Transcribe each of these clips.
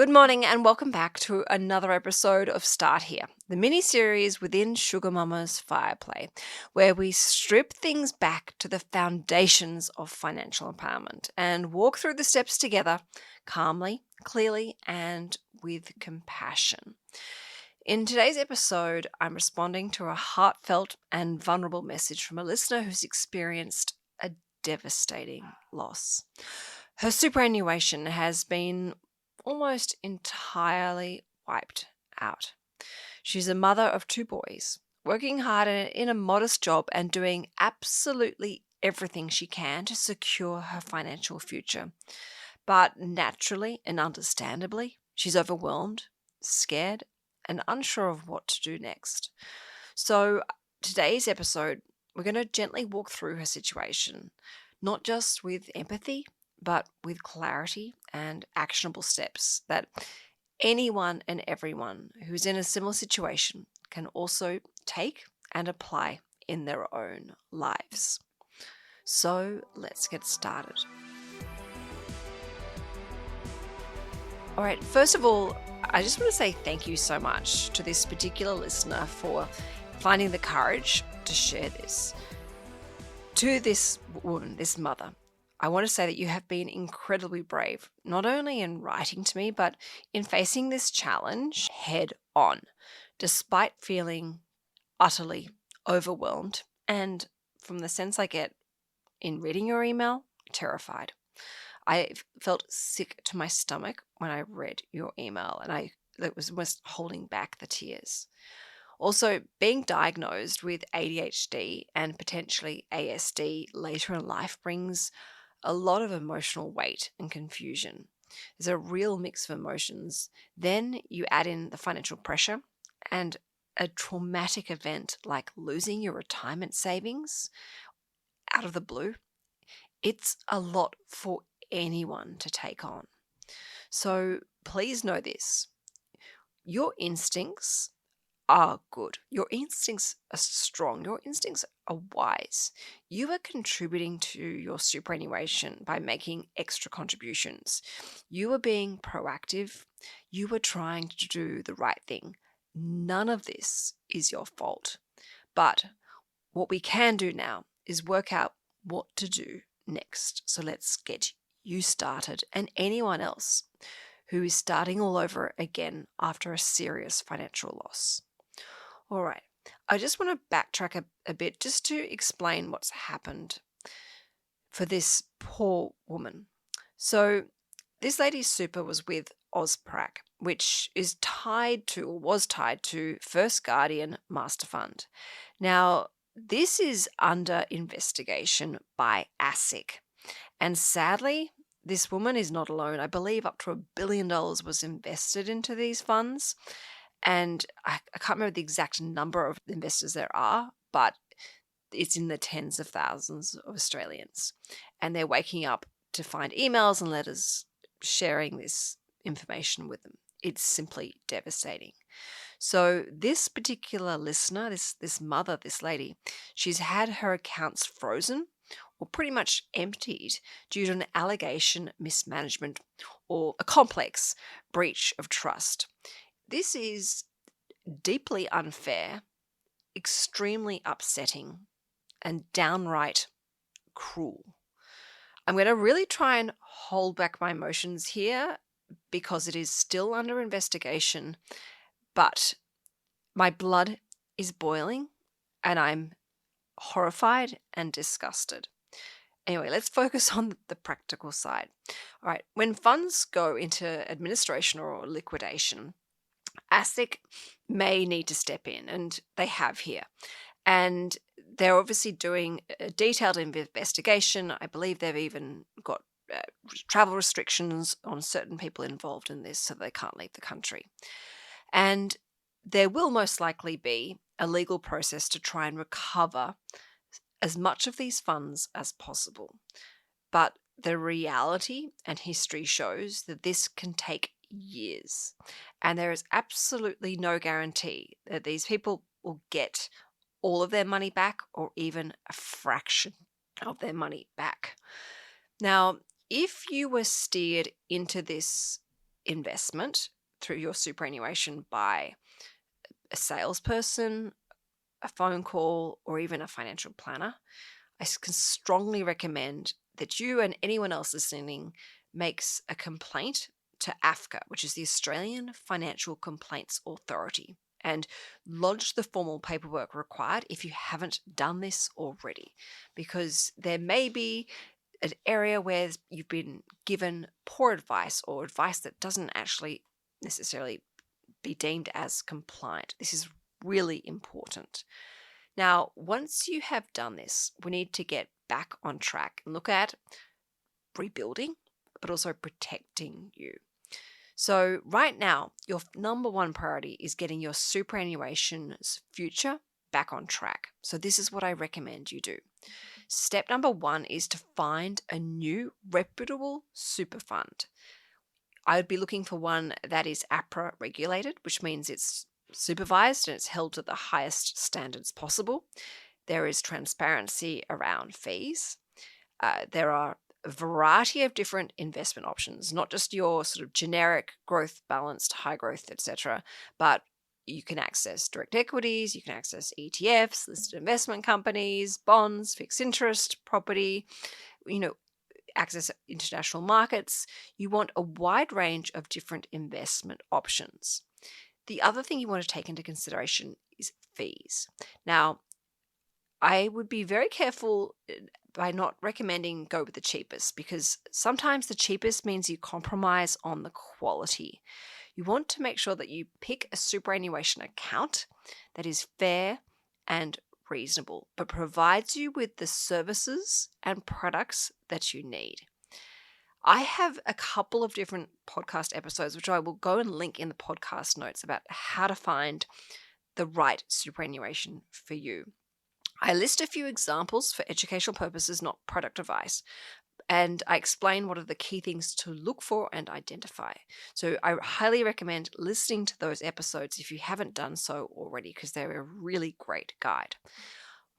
Good morning and welcome back to another episode of Start Here, the mini-series within Sugar Mama's Fireplay, where we strip things back to the foundations of financial empowerment and walk through the steps together calmly, clearly, and with compassion. In today's episode, I'm responding to a heartfelt and vulnerable message from a listener who's experienced a devastating loss. Her superannuation has been almost entirely wiped out. She's a mother of 2 boys, working hard in a modest job and doing absolutely everything she can to secure her financial future. But naturally and understandably, she's overwhelmed, scared, and unsure of what to do next. So, today's episode, we're going to gently walk through her situation, not just with empathy, but with clarity and actionable steps that anyone and everyone who's in a similar situation can also take and apply in their own lives. So let's get started. All right, first of all, I just want to say thank you so much to this particular listener for finding the courage to share this. To this woman, this mother, I want to say that you have been incredibly brave, not only in writing to me, but in facing this challenge head on, despite feeling utterly overwhelmed. And from the sense I get in reading your email, terrified. I felt sick to my stomach when I read your email, and I was almost holding back the tears. Also, being diagnosed with ADHD and potentially ASD later in life brings a lot of emotional weight and confusion. There's a real mix of emotions. Then you add in the financial pressure and a traumatic event like losing your retirement savings out of the blue. It's a lot for anyone to take on. So please know this. Your instincts are good. Your instincts are strong. Your instincts are wise. You are contributing to your superannuation by making extra contributions. You are being proactive. You are trying to do the right thing. None of this is your fault. But what we can do now is work out what to do next. So let's get you started and anyone else who is starting all over again after a serious financial loss. All right, I just want to backtrack a bit just to explain what's happened for this poor woman. So this lady's super was with AusPrac, which is tied to, or was tied to, First Guardian Master Fund. Now, this is under investigation by ASIC. And sadly, this woman is not alone. I believe up to $1 billion was invested into these funds. And I can't remember the exact number of investors there are, but it's in the tens of thousands of Australians. And they're waking up to find emails and letters sharing this information with them. It's simply devastating. So this particular listener, this mother, this lady, she's had her accounts frozen or pretty much emptied due to an allegation mismanagement or a complex breach of trust. This is deeply unfair, extremely upsetting, and downright cruel. I'm going to really try and hold back my emotions here because it is still under investigation, but my blood is boiling and I'm horrified and disgusted. Anyway, let's focus on the practical side. All right, when funds go into administration or liquidation, ASIC may need to step in, and they have here. And they're obviously doing a detailed investigation. I believe they've even got travel restrictions on certain people involved in this so they can't leave the country. And there will most likely be a legal process to try and recover as much of these funds as possible. But the reality and history shows that this can take years. And there is absolutely no guarantee that these people will get all of their money back or even a fraction of their money back. Now, if you were steered into this investment through your superannuation by a salesperson, a phone call, or even a financial planner, I can strongly recommend that you and anyone else listening makes a complaint to AFCA, which is the Australian Financial Complaints Authority, and lodge the formal paperwork required if you haven't done this already, because there may be an area where you've been given poor advice or advice that doesn't actually necessarily be deemed as compliant. This is really important. Now, once you have done this, we need to get back on track and look at rebuilding, but also protecting you. So right now, your number one priority is getting your superannuation's future back on track. So this is what I recommend you do. Step number one is to find a new reputable super fund. I would be looking for one that is APRA regulated, which means it's supervised and it's held to the highest standards possible. There is transparency around fees. There are a variety of different investment options, not just your sort of generic growth, balanced, high growth, etc., but you can access direct equities, you can access ETFs, listed investment companies, bonds, fixed interest, property, access international markets. You want a wide range of different investment options. The other thing you want to take into consideration is fees. Now, I would be very careful by not recommending go with the cheapest, because sometimes the cheapest means you compromise on the quality. You want to make sure that you pick a superannuation account that is fair and reasonable, but provides you with the services and products that you need. I have a couple of different podcast episodes, which I will go and link in the podcast notes, about how to find the right superannuation for you. I list a few examples for educational purposes, not product advice, and I explain what are the key things to look for and identify. So I highly recommend listening to those episodes if you haven't done so already, because they're a really great guide.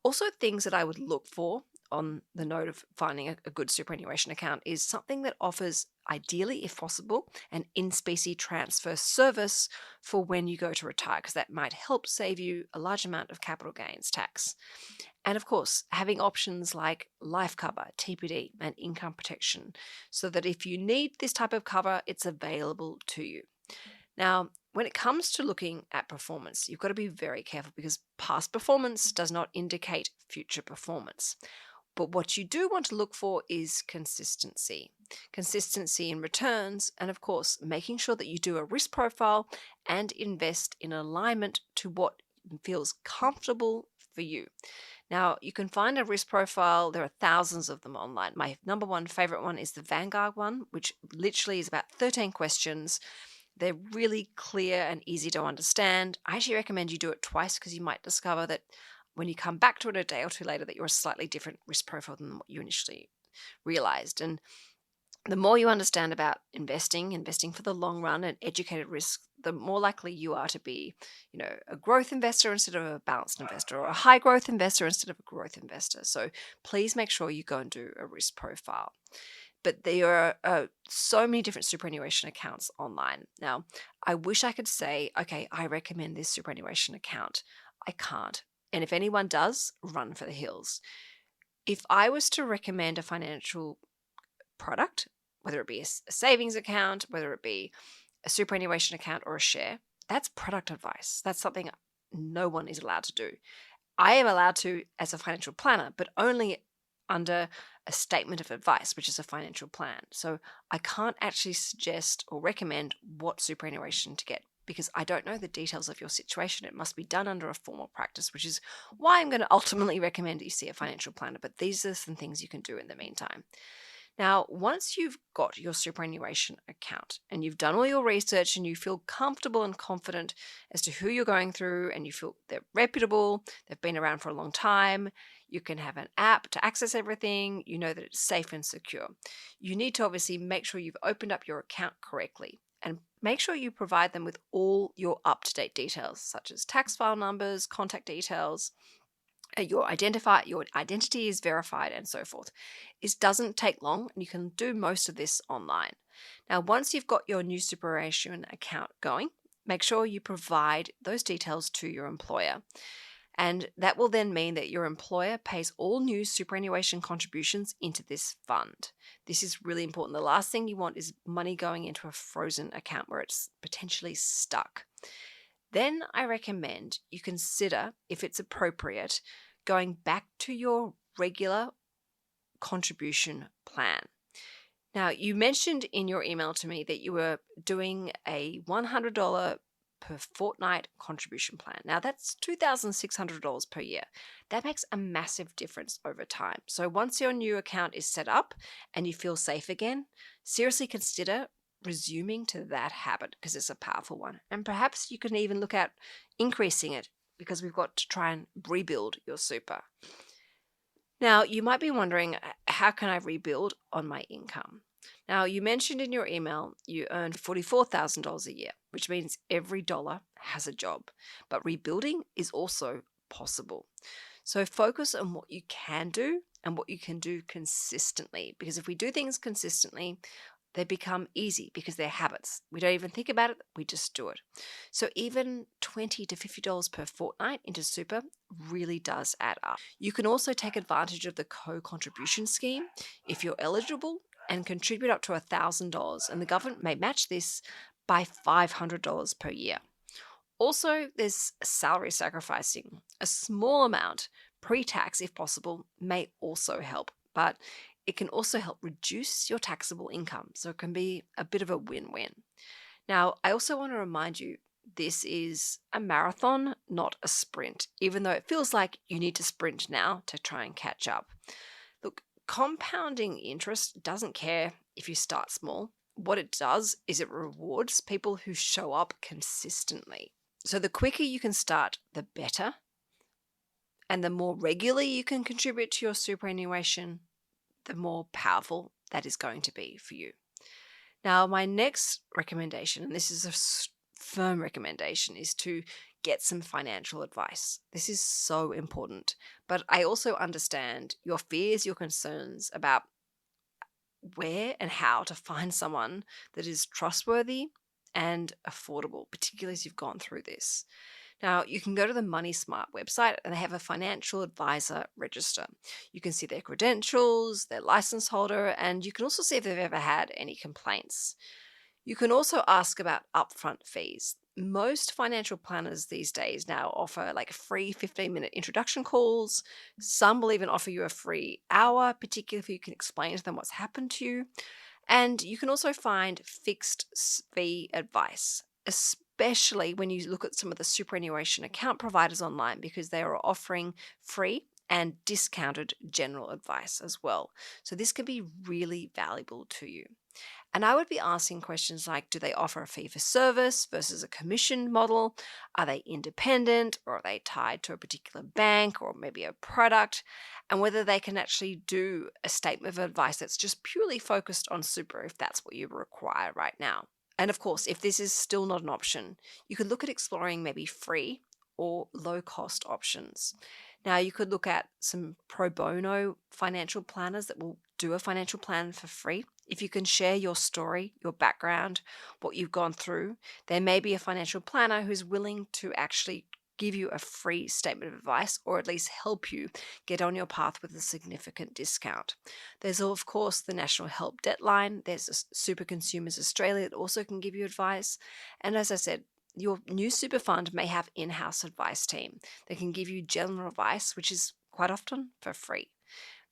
Also, things that I would look for on the note of finding a good superannuation account is something that offers, ideally if possible, an in-specie transfer service for when you go to retire, because that might help save you a large amount of capital gains tax. And of course, having options like life cover, TPD, and income protection, so that if you need this type of cover, it's available to you. Now, when it comes to looking at performance, you've got to be very careful, because past performance does not indicate future performance. But what you do want to look for is consistency. Consistency in returns, and of course, making sure that you do a risk profile and invest in alignment to what feels comfortable for you. Now, you can find a risk profile. There are thousands of them online. My number one favorite one is the Vanguard one, which literally is about 13 questions. They're really clear and easy to understand. I actually recommend you do it twice, because you might discover that when you come back to it a day or two later, that you're a slightly different risk profile than what you initially realized. And the more you understand about investing for the long run and educated risk, the more likely you are to be, a growth investor instead of a balanced investor, or a high growth investor instead of a growth investor. So please make sure you go and do a risk profile. But there are so many different superannuation accounts online. Now, I wish I could say, okay, I recommend this superannuation account. I can't. And if anyone does, run for the hills. If I was to recommend a financial product, whether it be a savings account, whether it be a superannuation account or a share, that's product advice. That's something no one is allowed to do. I am allowed to as a financial planner, but only under a statement of advice, which is a financial plan. So I can't actually suggest or recommend what superannuation to get, because I don't know the details of your situation. It must be done under a formal practice, which is why I'm going to ultimately recommend that you see a financial planner. But these are some things you can do in the meantime. Now, once you've got your superannuation account and you've done all your research and you feel comfortable and confident as to who you're going through, and you feel they're reputable, they've been around for a long time, you can have an app to access everything, you know that it's safe and secure. You need to obviously make sure you've opened up your account correctly, and make sure you provide them with all your up-to-date details, such as tax file numbers, contact details, your identity is verified, and so forth. It doesn't take long, and you can do most of this online. Now, once you've got your new superannuation account going, make sure you provide those details to your employer. And that will then mean that your employer pays all new superannuation contributions into this fund. This is really important. The last thing you want is money going into a frozen account where it's potentially stuck. Then I recommend you consider, if it's appropriate, going back to your regular contribution plan. Now, you mentioned in your email to me that you were doing a $100 per fortnight contribution plan. Now, that's $2,600 per year. That makes a massive difference over time. So once your new account is set up and you feel safe again, seriously consider resuming to that habit because it's a powerful one. And perhaps you can even look at increasing it because we've got to try and rebuild your super. Now, you might be wondering, how can I rebuild on my income? Now, you mentioned in your email you earn $44,000 a year, which means every dollar has a job. But rebuilding is also possible. So focus on what you can do and what you can do consistently. Because if we do things consistently, they become easy because they're habits. We don't even think about it, we just do it. So even $20 to $50 per fortnight into super really does add up. You can also take advantage of the CoContribution Scheme if you're eligible and contribute up to $1,000, and the government may match this by $500 per year. Also, there's salary sacrificing. A small amount, pre-tax if possible, may also help, but it can also help reduce your taxable income, so it can be a bit of a win-win. Now, I also want to remind you, this is a marathon, not a sprint, even though it feels like you need to sprint now to try and catch up. Look, compounding interest doesn't care if you start small. What it does is it rewards people who show up consistently. So the quicker you can start, the better. And the more regularly you can contribute to your superannuation, the more powerful that is going to be for you. Now, my next recommendation, and this is a firm recommendation, is to get some financial advice. This is so important, but I also understand your fears, your concerns about where and how to find someone that is trustworthy and affordable, particularly as you've gone through this. Now, you can go to the Money Smart website and they have a financial advisor register. You can see their credentials, their license holder, and you can also see if they've ever had any complaints. You can also ask about upfront fees. Most financial planners these days now offer like free 15-minute introduction calls. Some will even offer you a free hour, particularly if you can explain to them what's happened to you. And you can also find fixed fee advice, especially when you look at some of the superannuation account providers online, because they are offering free and discounted general advice as well. So this can be really valuable to you. And I would be asking questions like, do they offer a fee for service versus a commission model? Are they independent, or are they tied to a particular bank or maybe a product? And whether they can actually do a statement of advice that's just purely focused on super, if that's what you require right now. And of course, if this is still not an option, you could look at exploring maybe free or low-cost options. Now, you could look at some pro bono financial planners that will do a financial plan for free. If you can share your story, your background, what you've gone through, there may be a financial planner who's willing to actually give you a free statement of advice, or at least help you get on your path with a significant discount. There's, of course, the National Help Deadline. There's Super Consumers Australia that also can give you advice. And as I said, your new super fund may have in-house advice team that can give you general advice, which is quite often for free.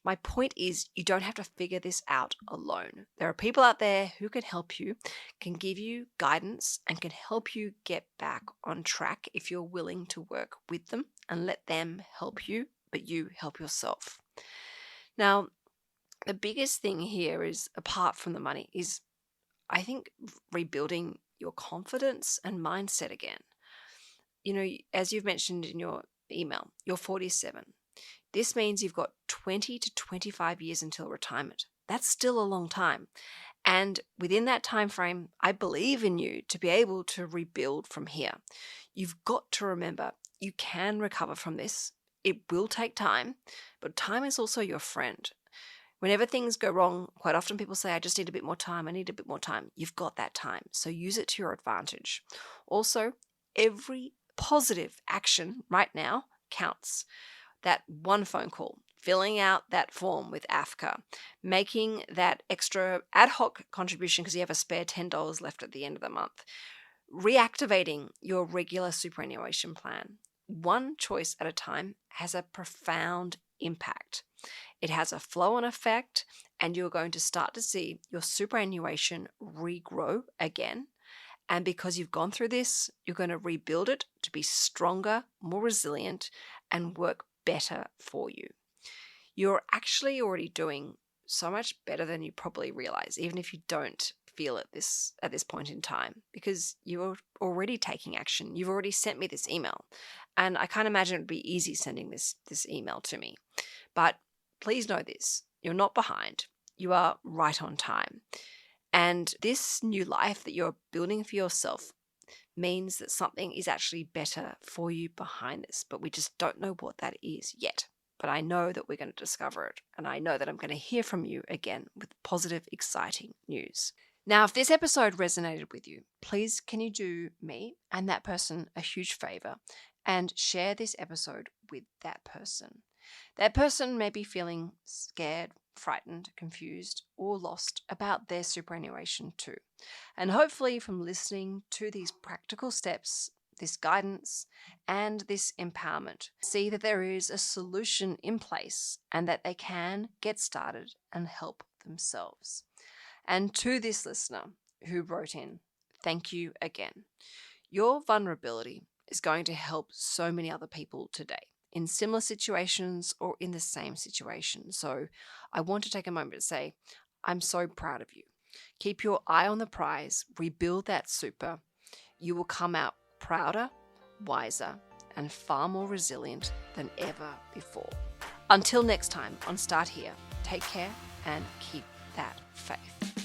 My point is, you don't have to figure this out alone. There are people out there who can help you, can give you guidance, and can help you get back on track if you're willing to work with them and let them help you, but you help yourself. Now, the biggest thing here is, apart from the money, is I think rebuilding your confidence and mindset again. You know, as you've mentioned in your email, you're 47. This means you've got 20 to 25 years until retirement. That's still a long time. And within that time frame, I believe in you to be able to rebuild from here. You've got to remember, you can recover from this. It will take time, but time is also your friend. Whenever things go wrong, quite often people say, I just need a bit more time. I need a bit more time. You've got that time. So use it to your advantage. Also, every positive action right now counts. That one phone call, filling out that form with AFCA, making that extra ad hoc contribution because you have a spare $10 left at the end of the month, reactivating your regular superannuation plan. One choice at a time has a profound impact. It has a flow-on effect, and you're going to start to see your superannuation regrow again. And because you've gone through this, you're going to rebuild it to be stronger, more resilient, and work better for you. You're actually already doing so much better than you probably realize, even if you don't feel it at this point in time, because you're already taking action. You've already sent me this email, and I can't imagine it would be easy sending this email to me. But please know this, you're not behind. You are right on time. And this new life that you're building for yourself means that something is actually better for you behind this, but we just don't know what that is yet. But I know that we're going to discover it, and I know that I'm going to hear from you again with positive, exciting news. Now, if this episode resonated with you, please can you do me and that person a huge favor and share this episode with that person. That person may be feeling scared, frightened, confused, or lost about their superannuation too. And hopefully from listening to these practical steps, this guidance, and this empowerment, see that there is a solution in place and that they can get started and help themselves. And to this listener who wrote in, thank you again. Your vulnerability is going to help so many other people today in similar situations or in the same situation. So I want to take a moment to say, I'm so proud of you. Keep your eye on the prize, rebuild that super. You will come out prouder, wiser, and far more resilient than ever before. Until next time on Start Here, take care and keep that faith.